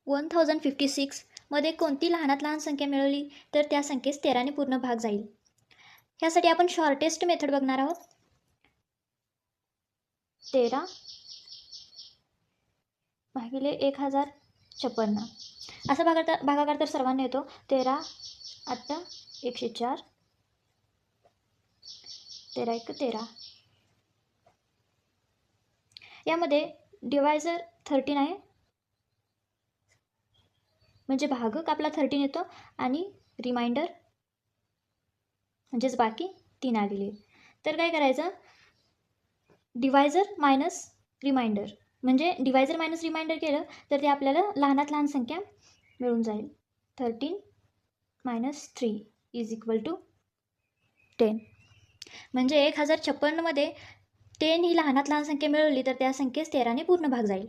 1056मध्ये कोणती लहानात लहान संख्या मिळवली तर त्या संख्येस 13ने पूर्ण भाग जाईल. ह्यासाठी आपण शॉर्टेस्ट मेथड बघणार आहोत. 13 भागिले 1056 असा भागाकार तर सर्वांना येतो. 13 8 104, 13 1 13. यामध्ये डिवायझर 13 आहे, म्हणजे भागक आपला 13 येतो आणि रिमाइंडर म्हणजेच बाकी 3 आलेले. तर काय करायचं, डिवायझर मायनस रिमाइंडर, म्हणजे डिवायझर मायनस रिमाइंडर केलं तर ते आपल्याला लहानात लहान संख्या मिळून जाईल. 13 - 3 = 10. म्हणजे 1056मध्ये 10 ही लहानात लहान संख्या मिळवली तर त्या संख्येस 13ने पूर्ण भाग जाईल.